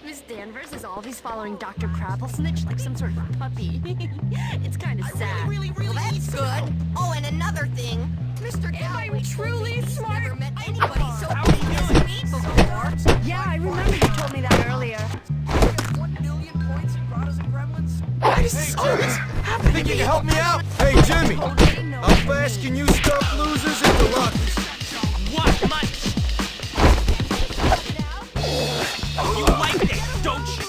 Miss Danvers is always following Dr. Crabblesnitch like some sort of puppy. It's kind of sad. Well, that's good. Oh, and another thing. Mr. Galloway truly smart, never met anybody so genius as me before. Yeah, I remember you told me that earlier. 1 million points in Grottos and Gremlins? Why does all this happen to me? You can help me out? Hey, Jimmy! How fast can you stuff losers into lockers? What money? You like this, don't you?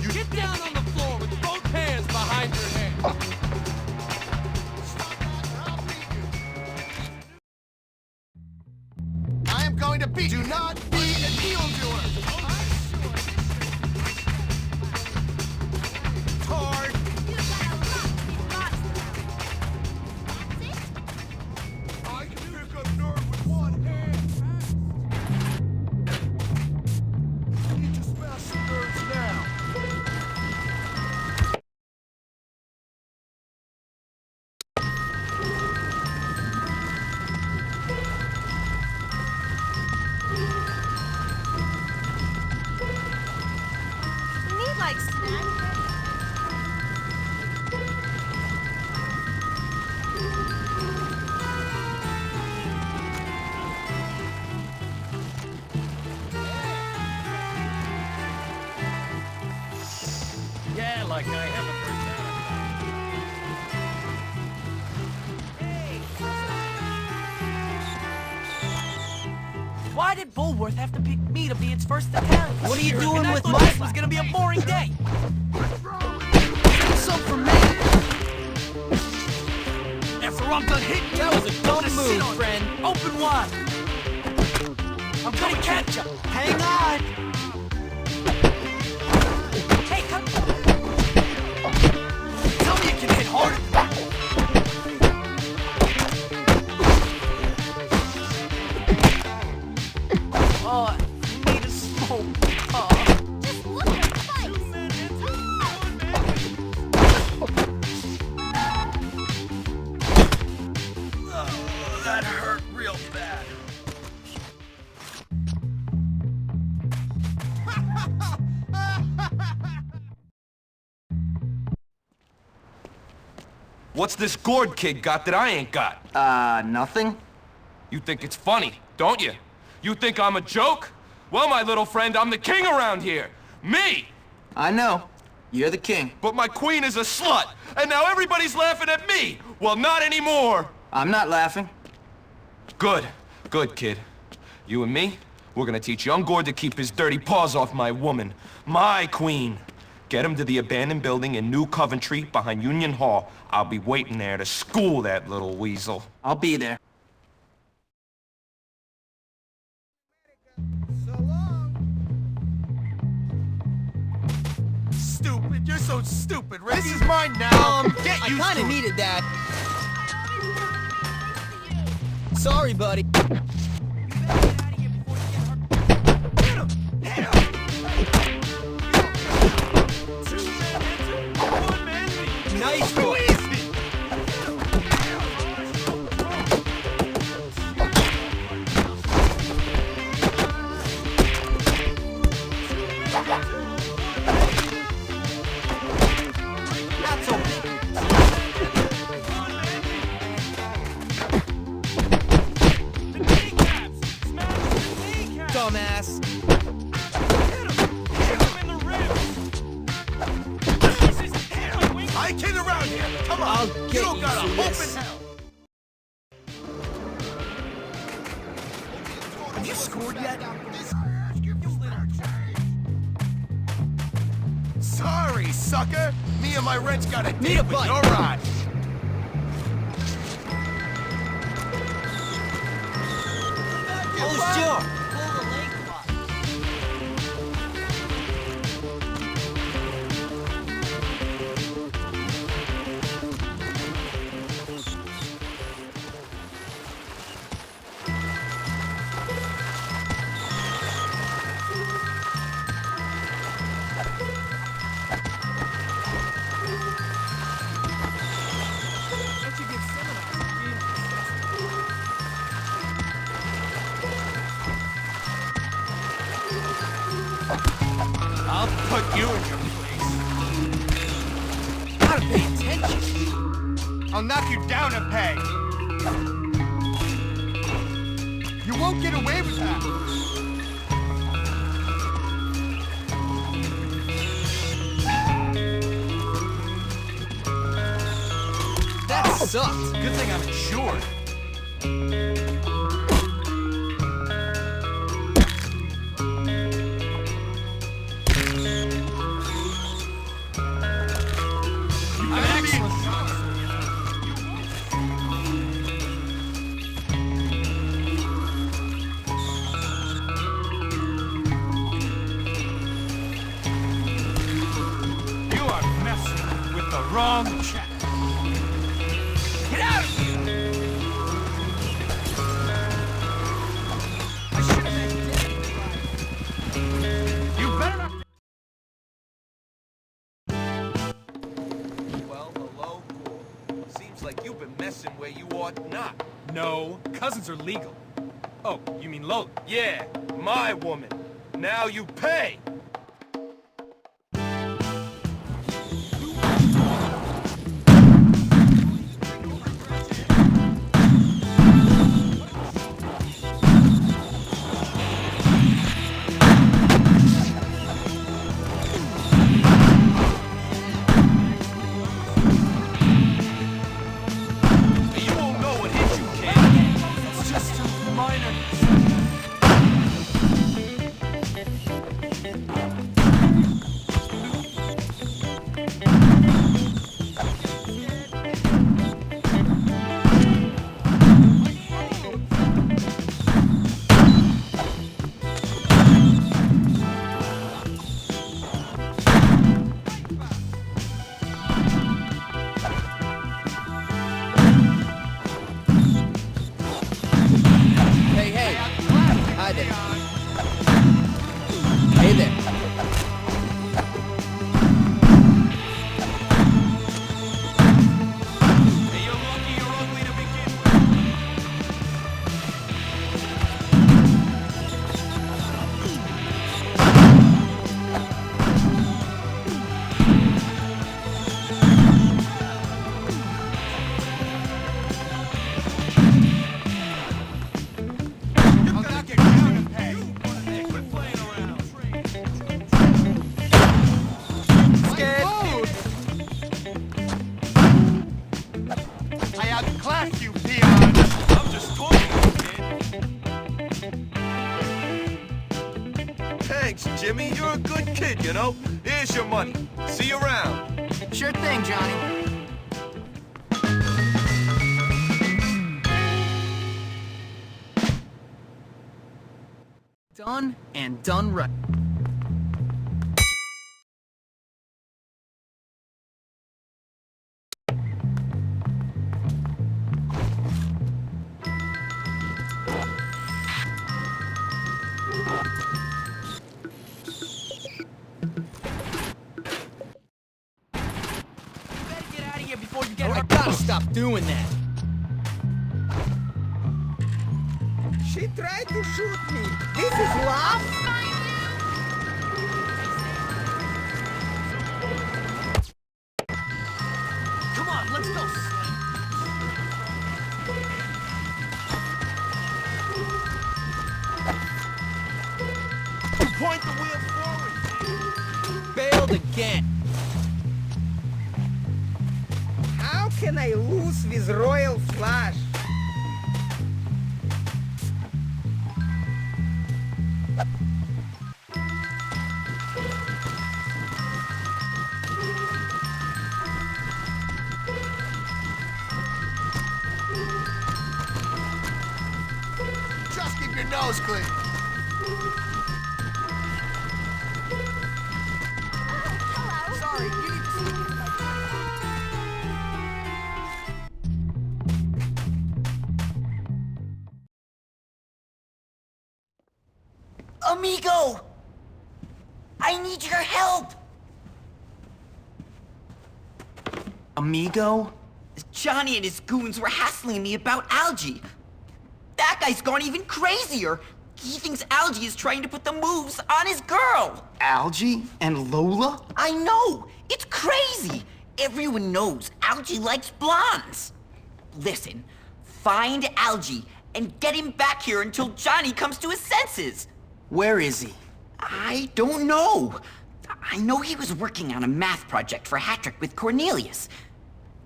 You get down on the floor with both hands behind your head. I am going to beat you. Do not be an evildoer! Tard! I can pick up dirt with one hand. I need to smash some nerves now. We need, like, snacks. Yeah, like I haven't heard that. Why did Bullworth have to pick me to be its first attack? What are you doing with my... This was gonna be a boring day. So for me, After I'm done hitting you, that was a dumb move, friend. Open wide. I'm gonna catch you. hang on. Hey, come. Tell me you can hit harder. Oh, I need a smoke. Oh. Just look at the fight. That hurt real bad. What's this Gord kid got that I ain't got? Nothing? You think it's funny, don't you? You think I'm a joke? Well, my little friend, I'm the king around here. Me! I know. You're the king. But my queen is a slut, and now everybody's laughing at me. Well, not anymore. I'm not laughing. Good. Good, kid. You and me, we're gonna teach young Gord to keep his dirty paws off my woman. My queen. Get him to the abandoned building in New Coventry behind Union Hall. I'll be waiting there to school that little weasel. I'll be there. So long. Stupid. You're so stupid, Ricky. This is mine now. Get used I kinda needed that. Sorry, buddy. Nice one. Not so big. Dumbass. I kid around here. Come on. I'll You get don't you got a for hope this. in hell. Have you scored yet? Sorry, sucker. Me and my wrench got a Need date a with bite. your rod. Who's Joe? I'll put you in your place. Gotta pay attention. I'll knock you down a peg. You won't get away with that. That sucked. Good thing I'm insured. Wrong check. Get out of here! I should have been dead. You better not. Well, hello, Bull. Seems like you've been messing where you ought not. No, cousins are legal. Oh, you mean Lola? Yeah, my woman. Now you pay! Hey there. Hey, you're lucky you're ugly to begin I'll knock you down a peg. Hey, quit playing around. I outclassed you, peon. I'm just talking, kid. Thanks, Jimmy. You're a good kid, you know? Here's your money. See you around. Sure thing, Johnny. Done and done right. Get out of here before you get I hurt. gotta stop doing that. She tried to shoot me. This is love? Come on, let's go. Point the wheel forward. Failed again. How can I lose with Royal Flush? Just keep your nose clean. Sorry, you need to speak into my Amigo! I need your help! Amigo? Johnny and his goons were hassling me about Algie. That guy's gone even crazier. He thinks Algie is trying to put the moves on his girl. Algie and Lola? I know! It's crazy! Everyone knows Algie likes blondes. Listen, find Algie and get him back here until Johnny comes to his senses. Where is he? I don't know. I know he was working on a math project for Hattrick with Cornelius.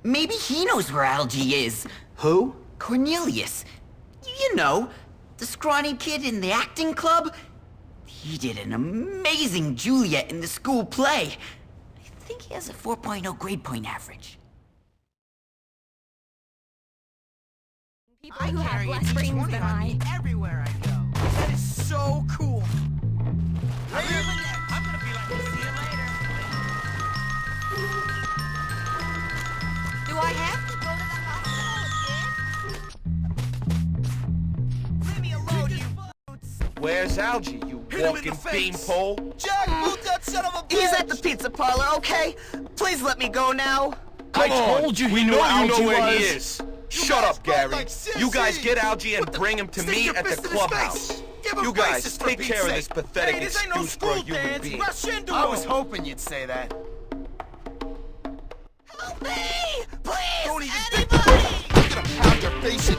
Maybe he knows where Algie is. Who? Cornelius. You know, the scrawny kid in the acting club. He did an amazing Juliet in the school play. I think he has a 4.0 grade point average. People who have less brains than I. Everywhere I go. That is so cool. I'm gonna be like, see you later. Do I have to go to the hospital again? Leave me alone, you boots. Where's Algie, you Hit him in walking the face. beanpole? Jack, boot that son of a bitch. He's at the pizza parlor, okay? Please let me go now. Come on, told you we he know knew you Algie know where he was. is. Shut guys up, Gary. fight like You guys sissies. get Algie and bring him to Stick me your at the fist in his clubhouse. face. Give him You guys braces, for take Pete's care of sake. this pathetic Hey, this ain't no excuse for a school human dance. being. Rush into I him. was hoping you'd say that. Help me! Please! Don't even Anybody! I'm gonna pound your face in.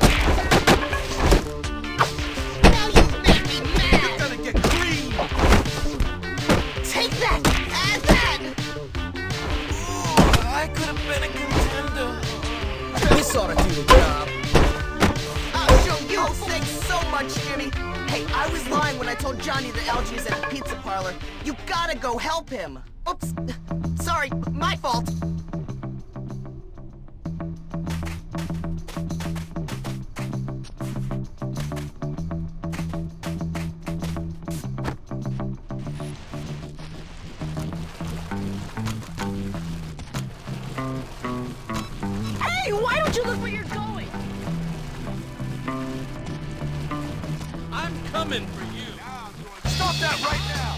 Now you make me You're mad! gonna get green. Take that! And that! I could have been a contender. This ought to do the job. I'll show you! Oh, thanks so much, Jimmy. Hey, I was lying when I told Johnny that Algie is at the pizza parlor. You gotta go help him. Oops. Sorry, my fault. Hey, why don't you look where you're going? I'm coming for you. Stop that right now.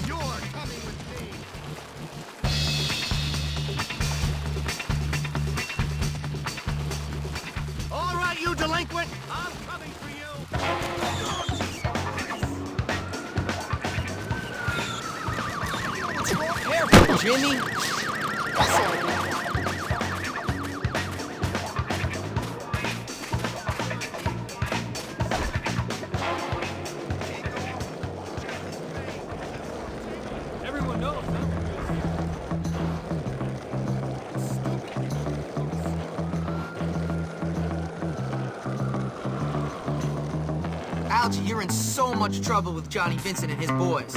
You're coming with me. All right, you delinquent. I'm coming for you. Careful, Jimmy. Everyone knows, huh? Algie, you're in so much trouble with Johnny Vincent and his boys.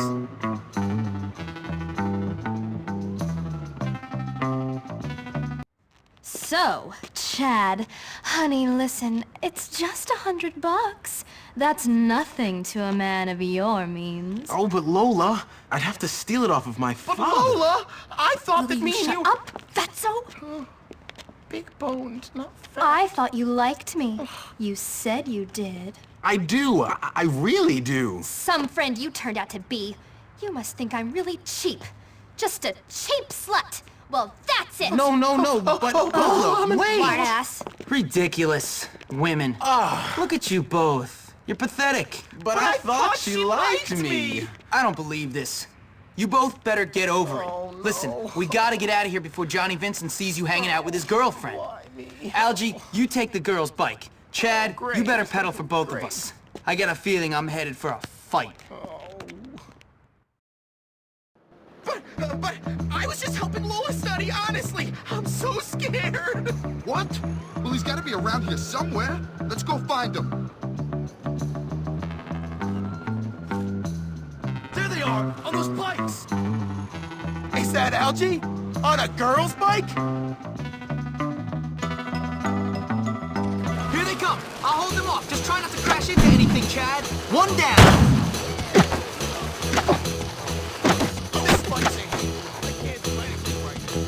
So, Chad, honey, listen, it's just $100. That's nothing to a man of your means. Oh, but Lola, I'd have to steal it off of my father. Lola, I thought Will that me you and shut you... up, fatso? Big boned, not fat. I thought you liked me. You said you did. I do. I really do. Some friend you turned out to be. You must think I'm really cheap. Just a cheap slut. Well, that's it. No, but Lola, wait. Smartass. Ridiculous. Women. Look at you both. You're pathetic. But I thought she liked me. I don't believe this. You both better get over it. Listen, we gotta get out of here before Johnny Vincent sees you hanging out with his girlfriend. Algie, you take the girl's bike. Chad, you better pedal for both of us. I get a feeling I'm headed for a fight. But I was just helping Lola study, honestly. I'm so scared. What? Well, he's gotta be around here somewhere. Let's go find him. There they are, on those bikes. Is that Algie? On a girl's bike? Here they come. I'll hold them off. Just try not to crash into anything, Chad. One down. This bike's ain't... I can't do anything right now.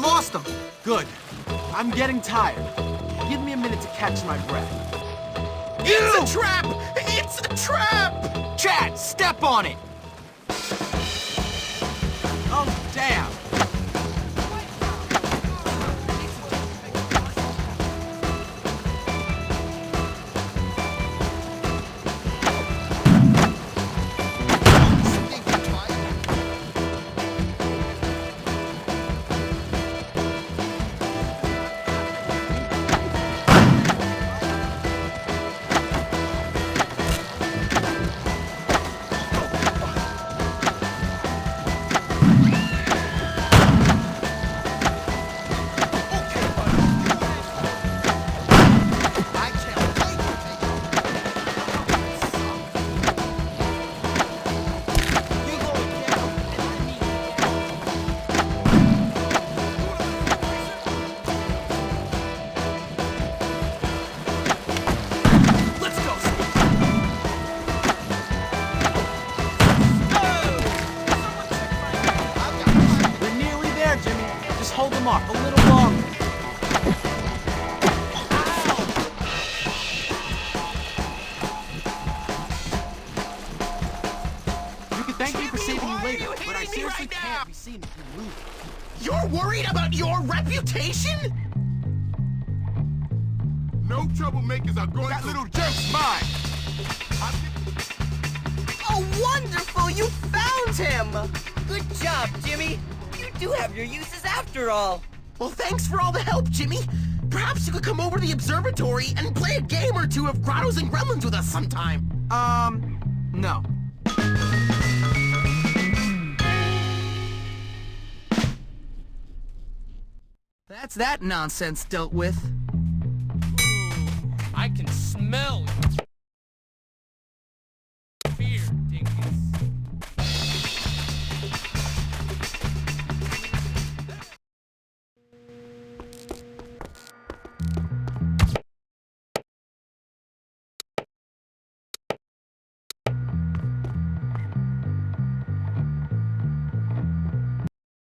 lost him. Good. I'm getting tired. Give me a minute to catch my breath. It's a trap! It's a trap! Chad, step on it! Oh, damn. Hold them off a little longer. You can thank me for saving you later, but I seriously can't be seen if you lose. You're worried about your reputation? No troublemakers are going that little jerk's mine. Oh, wonderful! You found him! Good job, Jimmy. You do have your uses after all. Well, thanks for all the help, Jimmy. Perhaps you could come over to the observatory and play a game or two of Grottos and Gremlins with us sometime. No. That's that nonsense dealt with. I can smell